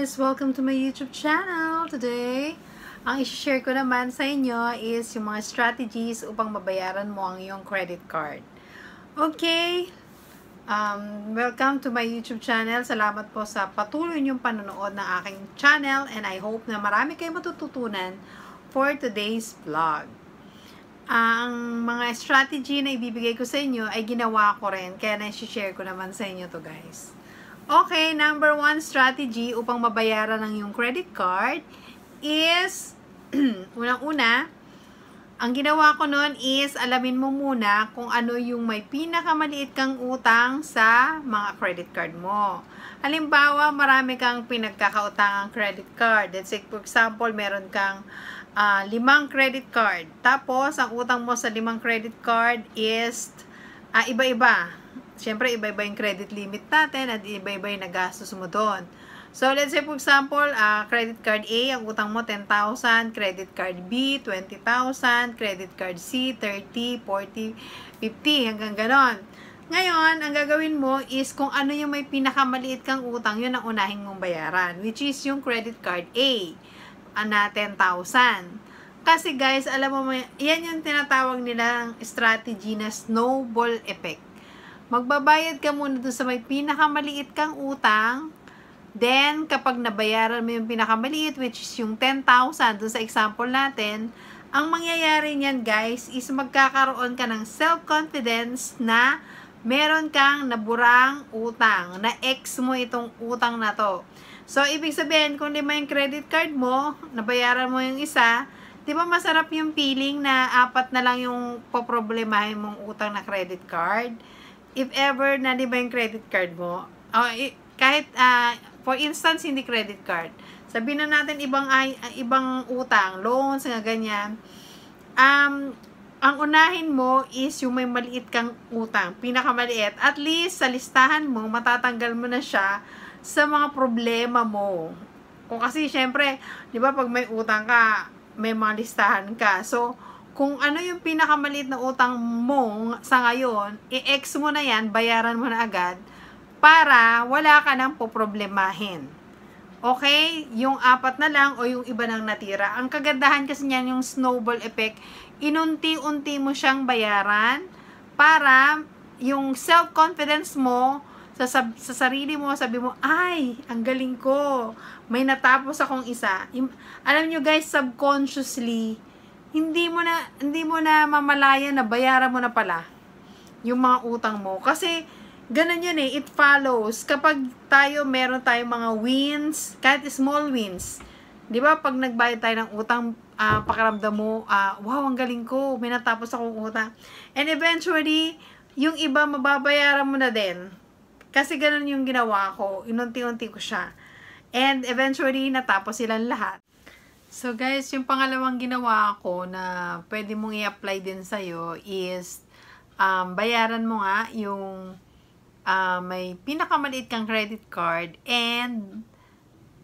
guys! Welcome to my YouTube channel. Today, ang i-share ko naman sa inyo is yung mga strategies upang mabayaran mo ang iyong credit card. Okay, welcome to my YouTube channel. Salamat po sa patuloy niyong panonood ng aking channel and I hope na marami kayong matututunan for today's vlog. Ang mga strategy na ibibigay ko sa inyo ay ginawa ko rin, kaya na-share ko naman sa inyo to guys. Okay, number 1 strategy upang mabayaran ang iyong credit card is, unang-una, ang ginawa ko noon is, alamin mo muna kung ano yung may pinakamaliit kang utang sa mga credit card mo. Halimbawa, marami kang pinagkakautangang credit card. Let's say, for example, meron kang 5 credit card. Tapos, ang utang mo sa 5 credit card is iba-iba. Siyempre, iba-iba yung credit limit natin at iba-iba yung nagastos mo doon. So, let's say, for example, credit card A, ang utang mo 10,000, credit card B, 20,000, credit card C, 30, 40, 50, hanggang ganon. Ngayon, ang gagawin mo is kung ano yung may pinakamaliit kang utang, yun ang unahin mong bayaran, which is yung credit card A, na 10,000. Kasi guys, alam mo, yan yung tinatawag nilang strategy na snowball effect. Magbabayad ka muna doon sa may pinakamaliit kang utang. Then, kapag nabayaran mo yung pinakamaliit, which is yung 10,000 doon sa example natin, ang mangyayari niyan guys, is magkakaroon ka ng self-confidence na meron kang naburang utang, na X mo itong utang na to. So, ibig sabihin, kung 5 yung credit card mo, nabayaran mo yung isa, di ba masarap yung feeling na 4 na lang yung poproblemahin mong utang na credit card? If ever na di ba yung credit card mo, kahit for instance hindi credit card, sabihin na natin ibang utang, loans nga ganyan, ang unahin mo is yung may maliit kang utang, pinakamaliit. At least sa listahan mo, matatanggal mo na siya sa mga problema mo. Kung kasi syempre, di ba pag may utang ka, may mga listahan ka. So, kung ano yung pinakamaliit na utang mo sa ngayon, i-X mo na yan, bayaran mo na agad, para wala ka nang poproblemahin. Okay? Yung 4 na lang o yung iba nang natira. Ang kagandahan kasi niyan, yung snowball effect, inunti-unti mo siyang bayaran para yung self-confidence mo sa sarili mo, sabi mo, ay, ang galing ko, may natapos akong isa. Alam nyo guys, subconsciously, hindi mo na mamalayan na bayaran mo na pala yung mga utang mo. Kasi, ganun yun eh, it follows. Kapag meron tayong mga wins, kahit small wins, di ba, pag nagbayad tayo ng utang, pakiramdam mo, wow, ang galing ko, may natapos akong utang. And eventually, yung iba, mababayaran mo na din. Kasi ganun yung ginawa ko, inunti-unti ko siya. And eventually, natapos silang lahat. So guys, yung pangalawang ginawa ko na pwede mong i-apply din sa'yo is bayaran mo nga yung may pinakamaliit kang credit card and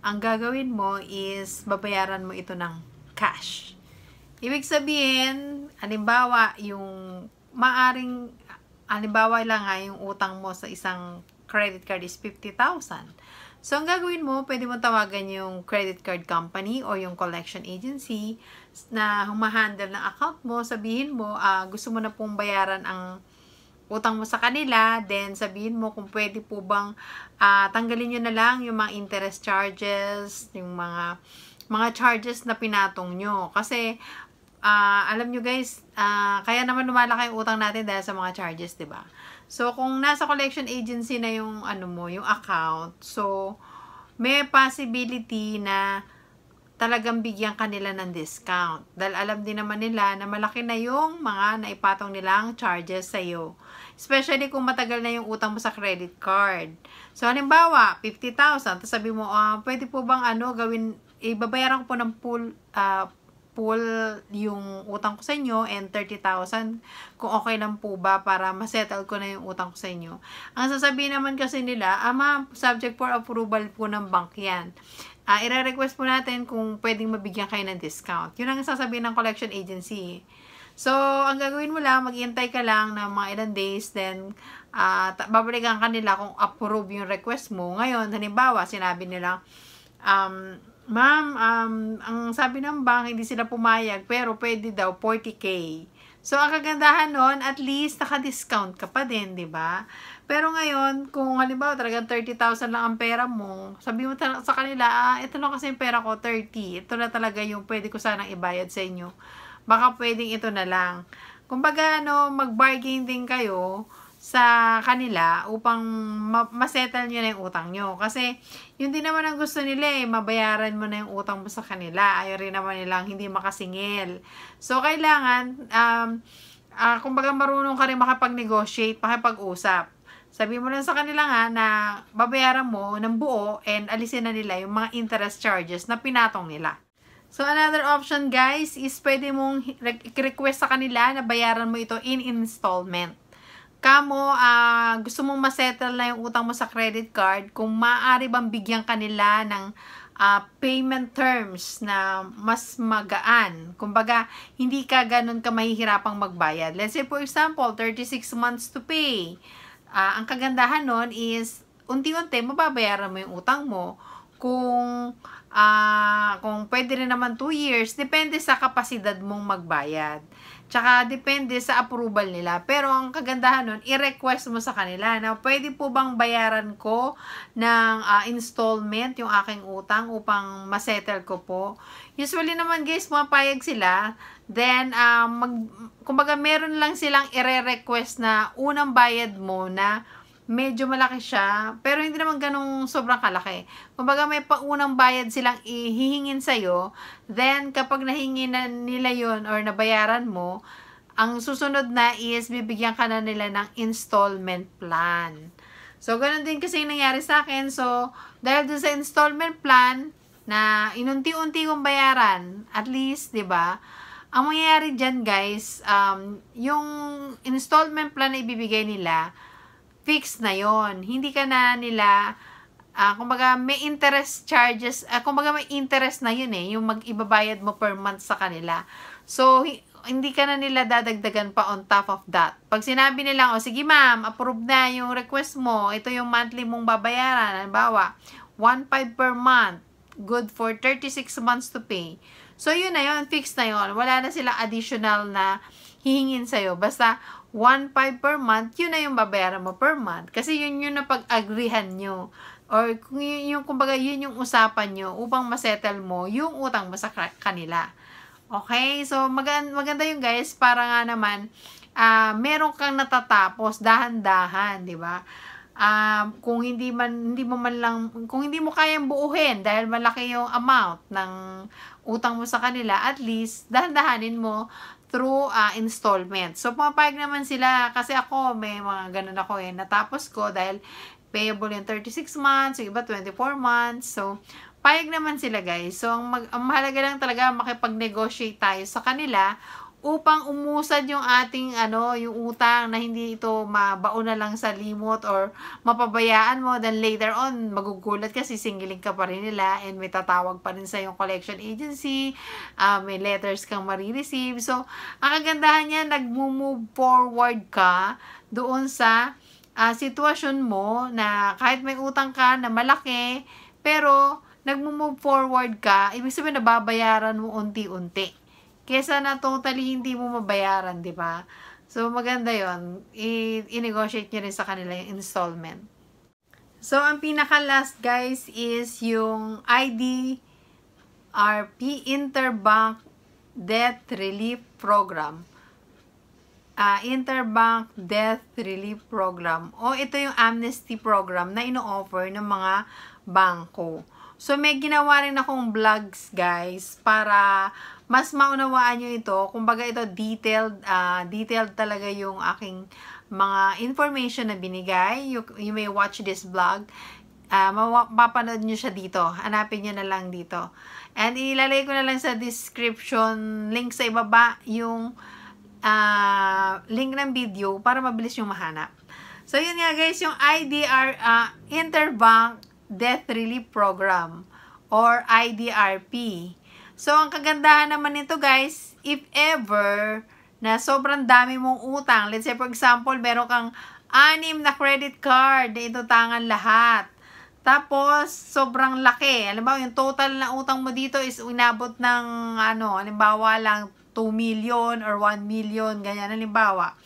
ang gagawin mo is babayaran mo ito ng cash. Ibig sabihin, halimbawa, halimbawa lang nga yung utang mo sa isang credit card is 50,000. So, ang gagawin mo, pwede mo tawagan yung credit card company o yung collection agency na humahandle ng account mo. Sabihin mo, gusto mo na pong bayaran ang utang mo sa kanila. Then, sabihin mo kung pwede po bang tanggalin nyo na lang yung mga interest charges, yung mga charges na pinatong nyo. Kasi, alam nyo guys, kaya naman lumalaki yung utang natin dahil sa mga charges, diba? So, kung nasa collection agency na yung yung account, so, may possibility na talagang bigyan kanila ng discount. Dahil alam din naman nila na malaki na yung mga naipatong nilang charges sa'yo. Especially kung matagal na yung utang mo sa credit card. So, halimbawa, 50,000. Tapos sabi mo, pwede po bang ibabayaran ko po ng full yung utang ko sa inyo and 30,000 kung okay lang po ba para masettle ko na yung utang ko sa inyo. Ang sasabihin naman kasi nila, ma'am, subject for approval po ng bank yan. I-request po natin kung pwedeng mabigyan kayo ng discount. Yun ang sasabihin ng collection agency. So, ang gagawin mo lang, mag-iintay ka lang ng mga ilang days, then babalikan ka nila kung approve yung request mo. Ngayon, halimbawa, sinabi nila, Ma'am, ang sabi ng bank, hindi sila pumayag, pero pwede daw 40K. So, ang kagandahan nun, at least naka-discount ka pa din, di ba? Pero ngayon, kung halimbawa talagang 30,000 lang ang pera mo, sabi mo sa kanila, ito lang kasi yung pera ko, 30. Ito na talaga yung pwede ko sanang ibayad sa inyo. Baka pwedeng ito na lang. Kumbaga, mag-bargain din kayo sa kanila upang masettle nyo na yung utang nyo. Kasi, yun din naman ang gusto nila mabayaran mo na yung utang mo sa kanila. Ayaw rin naman nilang hindi makasingil. So, kailangan, kumbaga marunong ka rin makapag-negotiate, makipag-usap. Sabi mo lang sa kanila nga na babayaran mo ng buo and alisin na nila yung mga interest charges na pinatong nila. So, another option guys is pwede mong request sa kanila na bayaran mo ito in installment. Kamo, gusto mong masettle na yung utang mo sa credit card, kung maaari bang bigyan kanila ng payment terms na mas magaan. Kumbaga, hindi ka ganun ka mahihirapang magbayad. Let's say, for example, 36 months to pay. Ang kagandahan nun is, unti-unti, mababayaran mo yung utang mo. Kung pwede rin naman 2 years, depende sa kapasidad mong magbayad. Tsaka, depende sa approval nila. Pero, ang kagandahan nun, i-request mo sa kanila na pwede po bang bayaran ko ng installment yung aking utang upang masettle ko po. Usually naman guys, mapayag sila. Then, kumbaga meron lang silang i-request na unang bayad mo na medyo malaki siya, pero hindi naman ganong sobrang kalaki. Kumbaga may paunang bayad silang ihihingin sa'yo, then kapag nahingi na nila yon or nabayaran mo, ang susunod na is bibigyan ka na nila ng installment plan. So, ganun din kasi yung nangyari sa akin. So, dahil dun sa installment plan na inunti-unti kong bayaran, at least, di ba, ang mangyayari dyan guys, yung installment plan na ibibigay nila, fixed na yon. Hindi ka na nila, kumbaga may interest charges, kumbaga may interest na yun yung mag-ibabayad mo per month sa kanila. So, hindi ka na nila dadagdagan pa on top of that. Pag sinabi nila, sige ma'am, approve na yung request mo, ito yung monthly mong babayaran, halimbawa, 1.5 per month, good for 36 months to pay. So, yun na yun, fixed na yun. Wala na silang additional na hihingin sa'yo. Basta, 1.5 per month, yun na yung babayaran mo per month. Kasi yun yung napag-agrihan nyo. Or kung yung, kumbaga, yun yung usapan nyo upang masettle mo yung utang mo sa kanila. Okay? So, maganda yung guys, para nga naman, meron kang natatapos, dahan-dahan, di ba? Kung hindi mo kayang buuhin dahil malaki yung amount ng utang mo sa kanila, at least, dahan-dahanin mo through installment. So, pumapayag naman sila kasi ako, may mga ganun ako natapos ko dahil payable yung 36 months, yung iba 24 months. So, payag naman sila guys. So, ang mahalaga lang talaga makipag-negotiate tayo sa kanila upang umusad yung ating yung utang na hindi ito mabaon na lang sa limot or mapabayaan mo, then later on magugulat kasi singilin ka pa rin nila and may tatawag pa rin sa yung collection agency, may letters kang marireceive. So, ang kagandahan niya, nag-move forward ka doon sa sitwasyon mo na kahit may utang ka na malaki, pero nag-move forward ka, ibig sabihin nababayaran mo unti-unti. Kesa na totally hindi mo mabayaran, di ba? So, maganda yon, i-negotiate nyo rin sa kanila yung installment. So, ang pinaka-last guys is yung IDRP, Interbank Debt Relief Program. Interbank Debt Relief Program. O ito yung amnesty program na ino-offer ng mga bangko. So, may ginawa rin akong vlogs guys para mas maunawaan nyo ito. Kumbaga ito detailed talaga yung aking mga information na binigay. You may watch this vlog. Mapapanood nyo siya dito. Hanapin nyo na lang dito. And ilalagay ko na lang sa description link sa ibaba yung link ng video para mabilis yung mahanap. So, yun nga guys, yung Interbank Debt Relief Program or IDRP. So, ang kagandahan naman nito guys, if ever na sobrang dami mong utang, let's say for example, meron kang 6 na credit card na itutangan lahat. Tapos, sobrang laki. Halimbawa, yung total na utang mo dito is inabot ng, halimbawa lang, 2 million or 1 million, ganyan, halimbawa.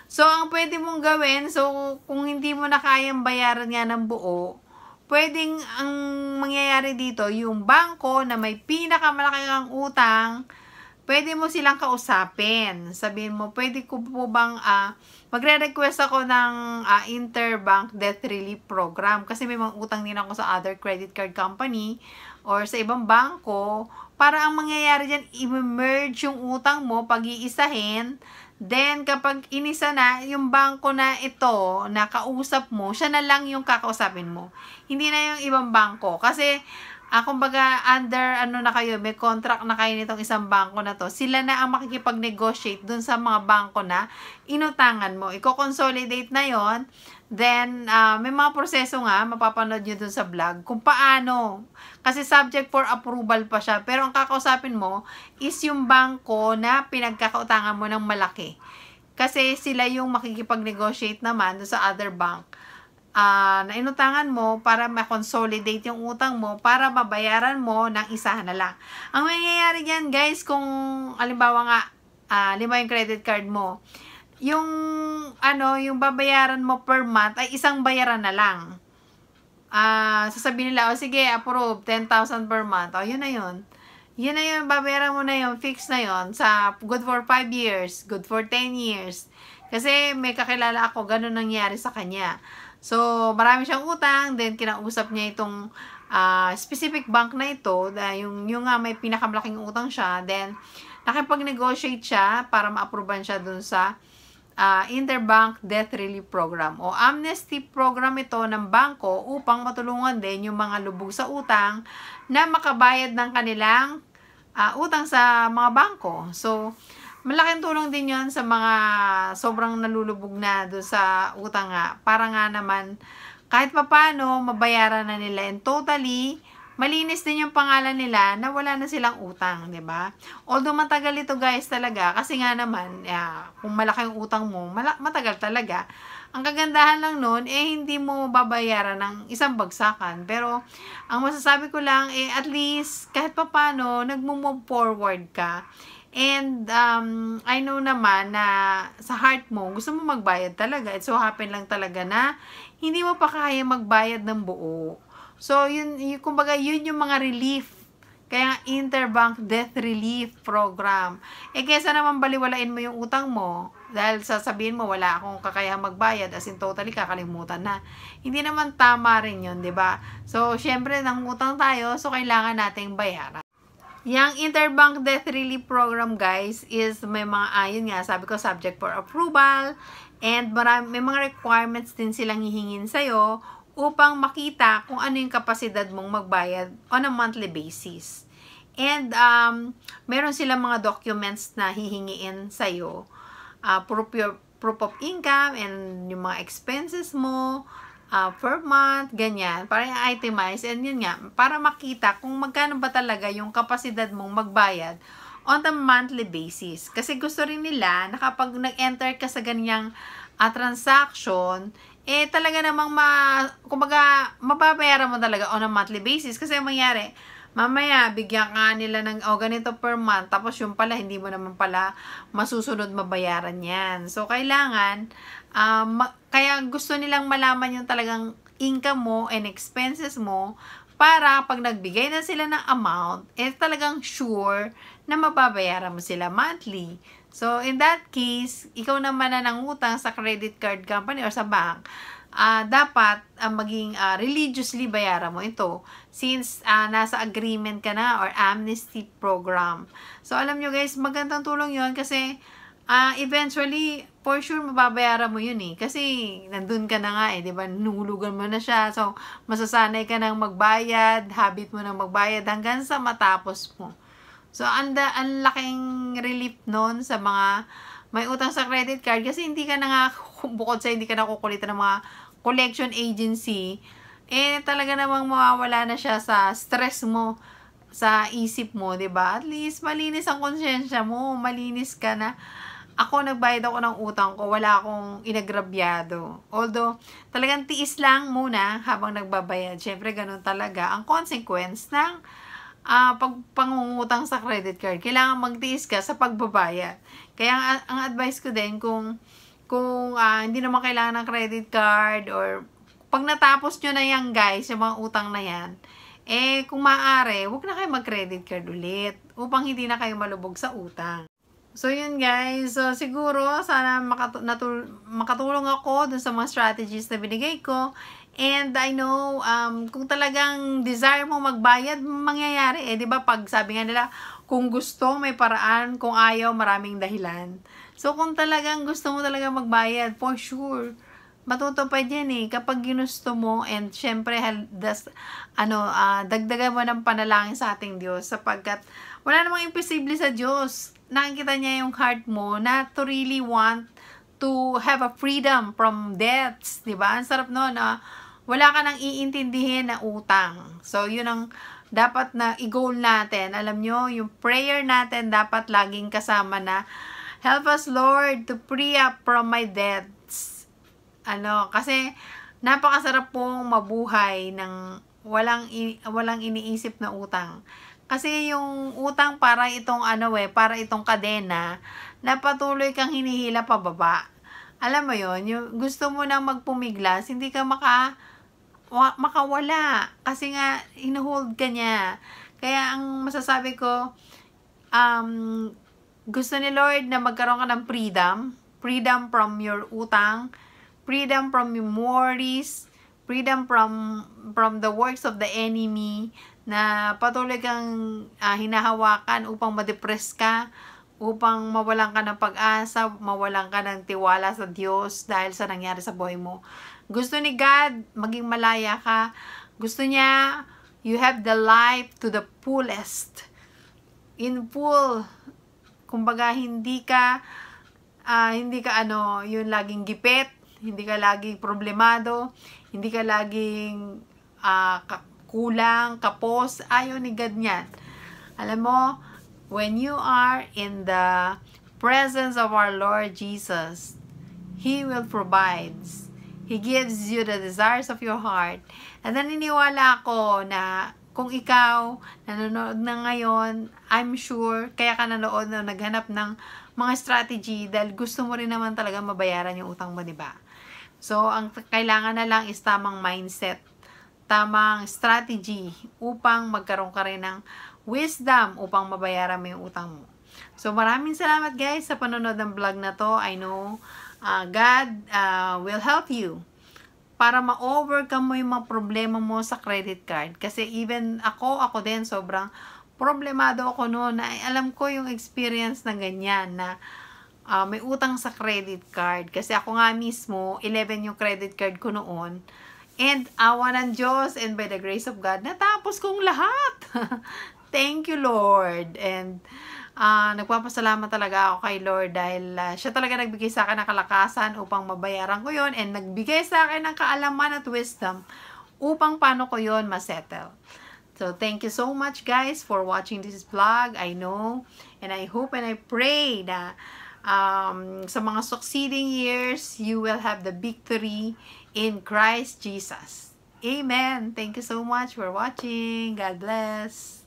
So, ang pwede mong gawin, so, kung hindi mo na kayang bayaran nga ng buo, pwedeng, ang mangyayari dito, yung bangko na may pinakamalaking utang, pwede mo silang kausapin. Sabihin mo, pwede ko po bang magre-request ako ng interbank debt relief program kasi may mga utang din ako sa other credit card company or sa ibang bangko. Para ang mangyayari dyan, i-merge yung utang mo, pag-iisahin. Then, kapag inisa na, yung bangko na ito, na kausap mo, siya na lang yung kakausapin mo. Hindi na yung ibang bangko. Kasi, kumbaga, under, na kayo, may contract na kayo nitong isang bangko na to, sila na ang makikipag-negotiate dun sa mga bangko na inutangan mo. Iko-consolidate na yon. Then, may mga proseso nga, mapapanood nyo dun sa vlog, kung paano. Kasi subject for approval pa siya. Pero ang kakausapin mo is yung bangko na pinagkakautangan mo ng malaki. Kasi sila yung makikipag-negotiate naman dun sa other bank. Na inutangan mo para ma-consolidate yung utang mo para mabayaran mo ng isa na lang. Ang mangyayari yan, guys, kung halimbawa nga, halimbawa yung credit card mo, yung babayaran mo per month ay isang bayaran na lang. Sasabihin nila, sige, approve, 10,000 per month. Yun na yun. Yun na yun, babayaran mo na yun, fix na yun, good for 5 years, good for 10 years. Kasi may kakilala ako, ganun nangyari sa kanya. So, marami siyang utang, then kinausap niya itong specific bank na ito, yung nga may pinakamalaking utang siya, then nakipag-negotiate siya para ma-approvean siya dun sa Interbank Debt Relief Program o amnesty program ito ng bangko upang matulungan din yung mga lubog sa utang na makabayad ng kanilang utang sa mga bangko. So, malaking tulong din yon sa mga sobrang nalulubog na doon sa utang nga. Para nga naman, kahit papano, mabayaran na nila. And totally, malinis din yung pangalan nila na wala na silang utang, di ba? Although matagal ito guys talaga, kasi nga naman, kung malaki yung utang mo, matagal talaga. Ang kagandahan lang nun, hindi mo babayaran ng isang bagsakan. Pero, ang masasabi ko lang, at least, kahit papano, nagmo-move forward ka. And, I know naman na sa heart mo, gusto mo magbayad talaga. It so happen lang talaga na hindi mo pa kaya magbayad ng buo. So, kumbaga, yun yung mga relief. Kaya nga, Interbank Debt Relief Program. Kesa naman baliwalain mo yung utang mo, dahil sasabihin mo, wala akong kakayahang magbayad, as in totally kakalimutan na. Hindi naman tama rin yun, di ba? So, syempre, nangutang tayo, so kailangan nating bayaran. Yang Interbank Debt Relief Program, guys, is may mga, yun nga, sabi ko, subject for approval, and may mga requirements din silang hihingin sa'yo, upang makita kung ano yung kapasidad mong magbayad on a monthly basis. And, meron silang mga documents na hihingiin sa'yo. Proof of income and yung mga expenses mo, per month, ganyan. Para i-itemize. And yun nga, para makita kung magkano ba talaga yung kapasidad mong magbayad on a monthly basis. Kasi gusto rin nila na kapag nag-enter ka sa ganyang transaction, talaga namang kumbaga, mababayaran mo talaga on a monthly basis. Kasi mangyari, mamaya, bigyan ka nila ng, ganito per month, tapos yung pala, hindi mo naman pala masusunod mabayaran yan. So, kailangan, kaya gusto nilang malaman yung talagang income mo and expenses mo, para pag nagbigay na sila ng amount, talagang sure na mababayaran mo sila monthly. So, in that case, ikaw naman na nangutang sa credit card company or sa bank, dapat maging religiously bayaran mo ito since nasa agreement ka na or amnesty program. So, alam nyo guys, magandang tulong yon kasi eventually, for sure, mababayaran mo yun Kasi, nandun ka na nga di ba? Nulugan mo na siya. So, masasanay ka nang magbayad, habit mo nang magbayad hanggang sa matapos mo. So, ang laking relief nun sa mga may utang sa credit card kasi hindi ka na nga, bukod sa hindi ka na kukulitan ng mga collection agency, talaga namang mawawala na siya sa stress mo, sa isip mo, 'di ba? At least malinis ang konsyensya mo, malinis ka na. ako nagbayad ako ng utang ko, wala akong inagrabyado. Although, talagang tiis lang muna habang nagbabayad. Syempre, ganun talaga. Ang consequence ng pangungutang sa credit card, kailangan magtiis ka sa pagbabayad. Kaya ang advice ko din, kung hindi naman kailangan ng credit card, or pag natapos nyo na yan guys, yung mga utang na yan, kung maaari, huwag na kayo mag-credit card ulit upang hindi na kayo malubog sa utang. So, yun guys. So, siguro, sana makatulong ako dun sa mga strategies na binigay ko. And I know, kung talagang desire mo magbayad, mangyayari di ba? Pag sabi nga nila, kung gusto, may paraan. Kung ayaw, maraming dahilan. So, kung talagang gusto mo talaga magbayad, for sure, matutupad yan kapag ginusto mo. And syempre, dagdagan mo ng panalangin sa ating Diyos, sapagkat wala namang imposible sa Diyos. Nakikita niya yung heart mo na to really want to have a freedom from debts, di ba? Ang sarap no, na wala ka nang iintindihin na utang. So, yun ang dapat na i-goal natin. Alam nyo, yung prayer natin dapat laging kasama na, help us Lord to free up from my debts. Kasi napakasarap pong mabuhay ng walang iniisip na utang. Kasi yung utang para itong para itong kadena na patuloy kang hinihila pababa. Alam mo yon, yung gusto mo nang magpumiglas, hindi ka makawala. Kasi nga, hinuhold ka niya. Kaya ang masasabi ko, gusto ni Lord na magkaroon ka ng freedom. Freedom from your utang. Freedom from your worries. Freedom from the works of the enemy, na patuloy kang hinahawakan upang ma-depress ka, upang mawalan ka ng pag-asa, mawalan ka ng tiwala sa Diyos dahil sa nangyari sa buhay mo. Gusto ni God, maging malaya ka. Gusto niya, you have the life to the fullest. In full. Kumbaga, hindi ka yung laging gipit, hindi ka laging problemado, hindi ka laging kulang, kapos. Ayaw ni God niyan. Alam mo, when you are in the presence of our Lord Jesus, He will provide. He gives you the desires of your heart. And naniniwala ako na kung ikaw nanonood na ngayon, I'm sure, kaya ka nanood na naghanap ng mga strategy dahil gusto mo rin naman talaga mabayaran yung utang mo, diba? So, ang kailangan na lang is tamang mindset, tamang strategy upang magkaroon ka rin ng wisdom upang mabayaran mo yung utang mo. So, maraming salamat guys sa panonood ng vlog na to. I know God will help you para ma-overcome mo yung mga problema mo sa credit card. Kasi even ako din, sobrang problemado ako noon. Alam ko yung experience na ganyan, na may utang sa credit card. Kasi ako nga mismo, 11 yung credit card ko noon. And awa ng Diyos and by the grace of God, natapos kong lahat. Thank you, Lord. And nagpapasalamat talaga ako kay Lord dahil siya talaga nagbigay sa akin ng kalakasan upang mabayaran ko yon, and nagbigay sa akin ng kaalaman at wisdom upang paano ko yon masettle. So, thank you so much guys for watching this vlog. I know and I hope and I pray na sa mga succeeding years, you will have the victory in Christ Jesus. Amen. Thank you so much for watching. God bless.